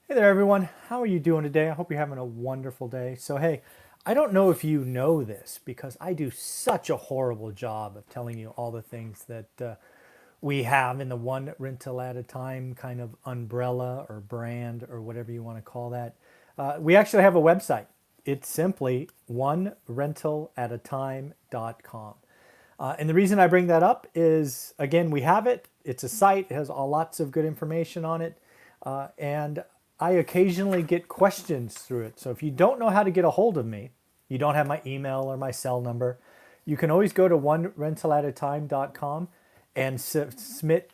Hey there, everyone. How are you doing today? I hope you're having a wonderful day. So, hey, I don't know if you know this because I do such a horrible job of telling you all the things that we have in the one rental at a time kind of umbrella or brand or whatever you want to call that. We actually have a website. It's simply onerentalatatime.com. And the reason I bring that up is, again, we have it. It's a site. It has lots of good information on it. And I occasionally get questions through it. So if you don't know how to get a hold of me, you don't have my email or my cell number, you can always go to onerentalatatime.com and submit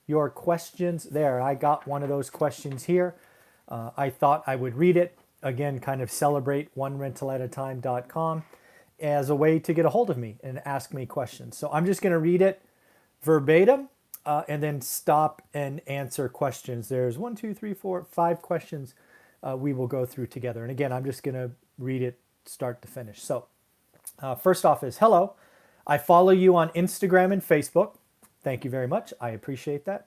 your questions there. I got one of those questions here. I thought I would read it. Again, kind of celebrate onerentalatatime.com as a way to get a hold of me and ask me questions. So I'm just going to read it verbatim and then stop and answer questions. There's 1, 2, 3, 4, 5 questions we will go through together. And again, I'm just going to read it start to finish. So first off is hello. I follow you on Instagram and Facebook. Thank you very much. I appreciate that.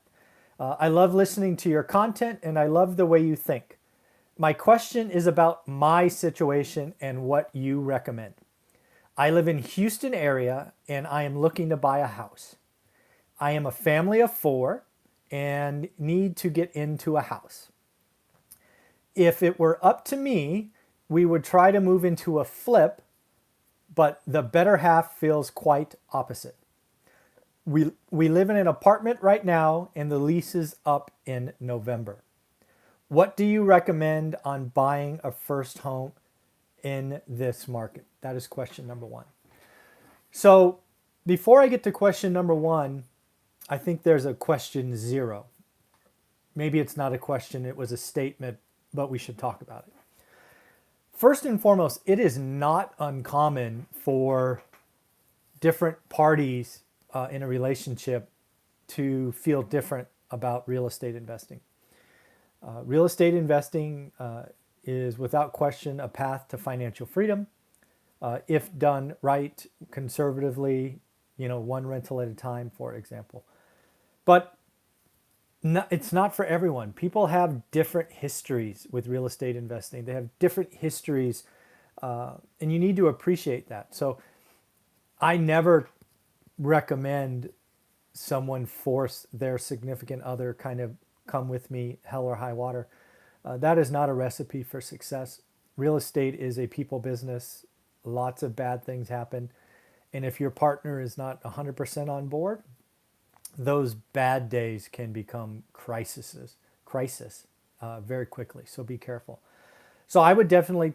I love listening to your content and I love the way you think. My question is about my situation and what you recommend. I live in Houston area and I am looking to buy a house. I am a family of 4 and need to get into a house. If it were up to me, we would try to move into a flip, but the better half feels quite opposite. We live in an apartment right now and the lease is up in November. What do you recommend on buying a first home in this market? That is question number 1. So before I get to question number 1, I think there's a question 0. Maybe it's not a question, it was a statement, but we should talk about it. First and foremost, it is not uncommon for different parties in a relationship to feel different about real estate investing. Real estate investing is without question a path to financial freedom. If done right, conservatively, one rental at a time, for example. But it's not for everyone. People have different histories with real estate investing. They have different histories, and you need to appreciate that. So I never recommend someone force their significant other kind of come with me, hell or high water. That is not a recipe for success. Real estate is a people business. Lots of bad things happen. And if your partner is not 100% on board, those bad days can become crisis very quickly. So be careful. So I would definitely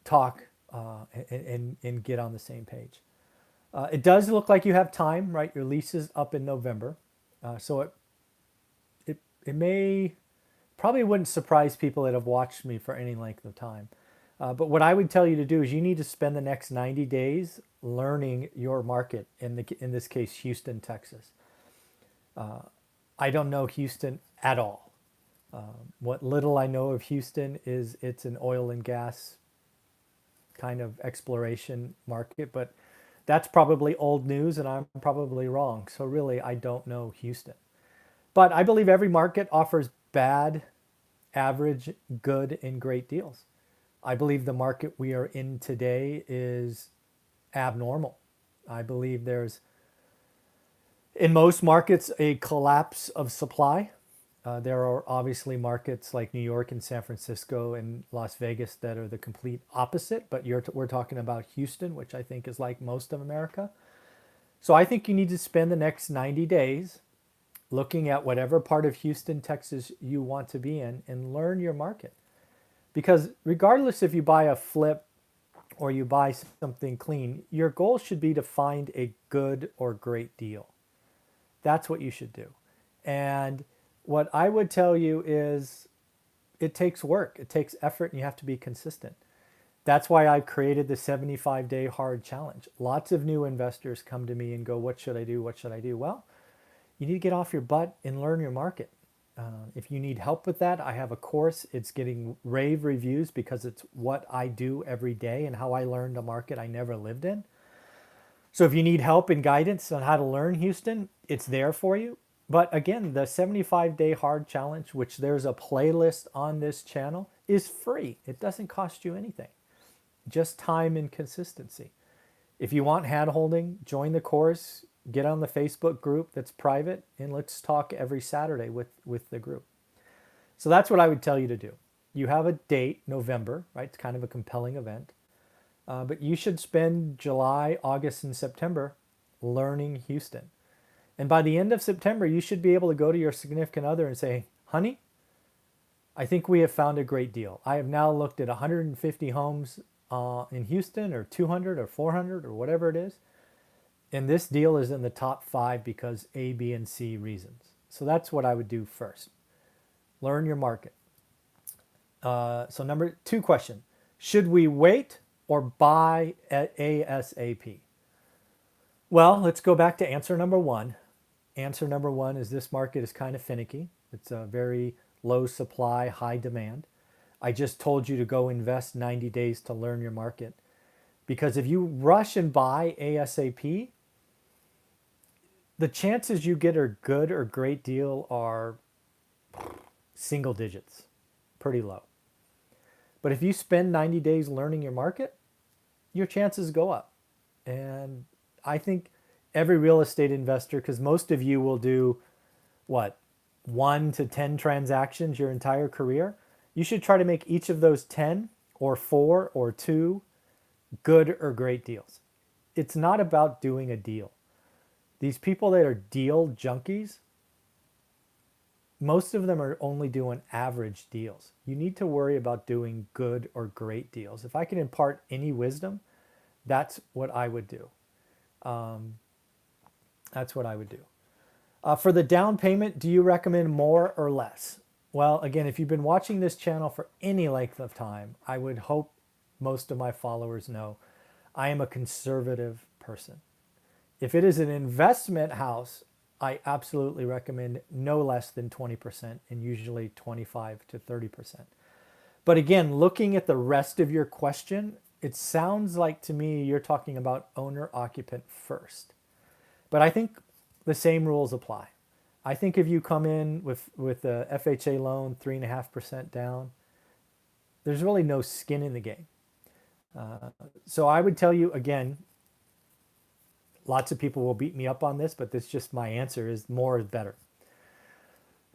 talk and get on the same page. It does look like you have time, right? Your lease is up in November. So it may probably wouldn't surprise people that have watched me for any length of time. But what I would tell you to do is you need to spend the next 90 days learning your market, in this case, Houston, Texas. I don't know Houston at all. What little I know of Houston is it's an oil and gas kind of exploration market, but that's probably old news and I'm probably wrong. So really, I don't know Houston. But I believe every market offers bad, average, good, and great deals. I believe the market we are in today is abnormal. I believe there's, in most markets, a collapse of supply. There are obviously markets like New York and San Francisco and Las Vegas that are the complete opposite, but we're talking about Houston, which I think is like most of America. So I think you need to spend the next 90 days looking at whatever part of Houston, Texas you want to be in and learn your market. Because regardless if you buy a flip or you buy something clean, your goal should be to find a good or great deal. That's what you should do. And what I would tell you is it takes work, it takes effort, and you have to be consistent. That's why I created the 75-day hard challenge. Lots of new investors come to me and go, what should I do? What should I do? Well, you need to get off your butt and learn your market. If you need help with that, I have a course. It's getting rave reviews because it's what I do every day and how I learned a market I never lived in. So if you need help and guidance on how to learn Houston, it's there for you. But again, the 75-day hard challenge, which there's a playlist on this channel, is free. It doesn't cost you anything, just time and consistency. If you want hand holding, join the course, get on the Facebook group that's private, and let's talk every Saturday with the group. So that's what I would tell you to do. You have a date, November, right? It's kind of a compelling event. But you should spend July, August, and September learning Houston. And by the end of September, you should be able to go to your significant other and say, honey, I think we have found a great deal. I have now looked at 150 homes in Houston, or 200 or 400 or whatever it is. And this deal is in the top 5 because A, B, and C reasons. So that's what I would do first. Learn your market. So number 2 question, should we wait or buy at ASAP? Well, let's go back to answer number 1. Answer number 1 is this market is kind of finicky. It's a very low supply, high demand. I just told you to go invest 90 days to learn your market. Because if you rush and buy ASAP, the chances you get a good or great deal are single digits, pretty low. But if you spend 90 days learning your market, your chances go up. And I think every real estate investor, because most of you will do, 1 to 10 transactions your entire career, you should try to make each of those 10 or 4 or 2 good or great deals. It's not about doing a deal. These people that are deal junkies, most of them are only doing average deals. You need to worry about doing good or great deals. If I can impart any wisdom, that's what I would do. That's what I would do. For the down payment, do you recommend more or less? Well, again, if you've been watching this channel for any length of time, I would hope most of my followers know I am a conservative person. If it is an investment house, I absolutely recommend no less than 20% and usually 25 to 30%. But again, looking at the rest of your question, it sounds like to me you're talking about owner-occupant first. But I think the same rules apply. I think if you come in with a FHA loan, 3.5% down, there's really no skin in the game. So I would tell you, again, lots of people will beat me up on this, but this is just my answer, is more is better.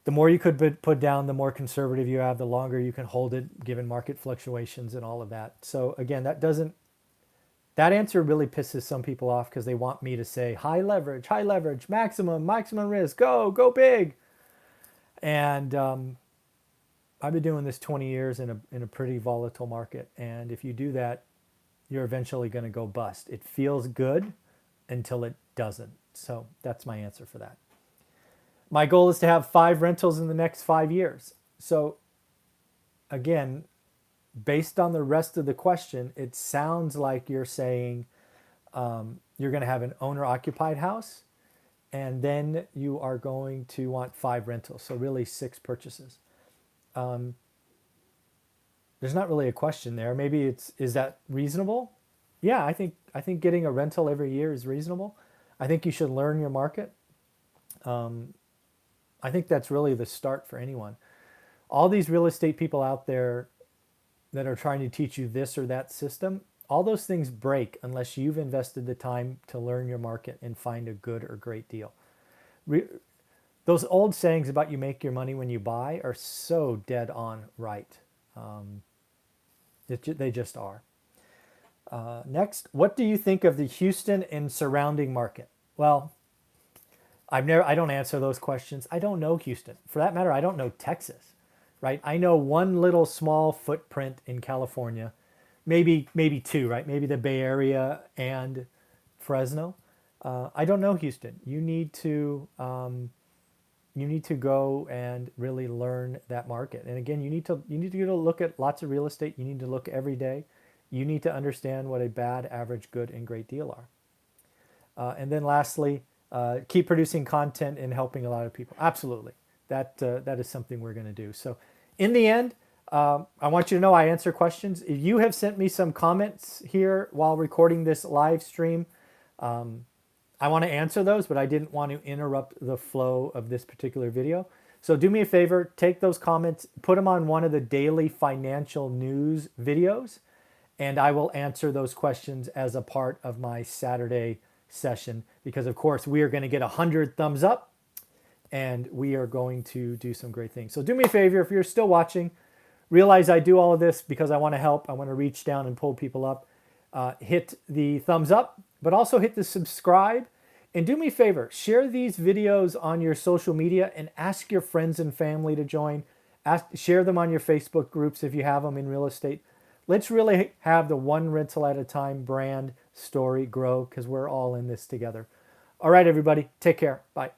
The more you could put down, the more conservative you have, the longer you can hold it, given market fluctuations and all of that. So again, that answer really pisses some people off because they want me to say high leverage, maximum risk, go big. And I've been doing this 20 years in a pretty volatile market. And if you do that, you're eventually going to go bust. It feels good until it doesn't. So that's my answer for that. My goal is to have 5 rentals in the next 5 years. So again, based on the rest of the question, it sounds like you're saying you're going to have an owner-occupied house, and then you are going to want 5 rentals. So really 6 purchases. There's not really a question there. Maybe is that reasonable? Yeah, I think getting a rental every year is reasonable. I think you should learn your market. I think that's really the start for anyone. All these real estate people out there that are trying to teach you this or that system, all those things break unless you've invested the time to learn your market and find a good or great deal. Those old sayings about you make your money when you buy are so dead on right. They just are. Next, what do you think of the Houston and surrounding market? Well, I don't answer those questions. I don't know Houston. For that matter, I don't know Texas, right? I know one little small footprint in California, maybe 2, right? Maybe the Bay Area and Fresno. I don't know Houston. You need to go and really learn that market. And again, you need to look at lots of real estate. You need to look every day. You need to understand what a bad, average, good, and great deal are. And then lastly, keep producing content and helping a lot of people. Absolutely. That is something we're going to do. So in the end, I want you to know I answer questions. If you have sent me some comments here while recording this live stream, I want to answer those, but I didn't want to interrupt the flow of this particular video. So do me a favor, take those comments, put them on one of the daily financial news videos, and I will answer those questions as a part of my Saturday session, because of course we are going to get 100 thumbs up and we are going to do some great things. So do me a favor, if you're still watching, realize I do all of this because I want to help. I want to reach down and pull people up. Hit the thumbs up, but also hit the subscribe. And do me a favor, share these videos on your social media and ask your friends and family to join. Share them on your Facebook groups if you have them in real estate. Let's really have the one rental at a time brand story grow, because we're all in this together. All right, everybody, take care. Bye.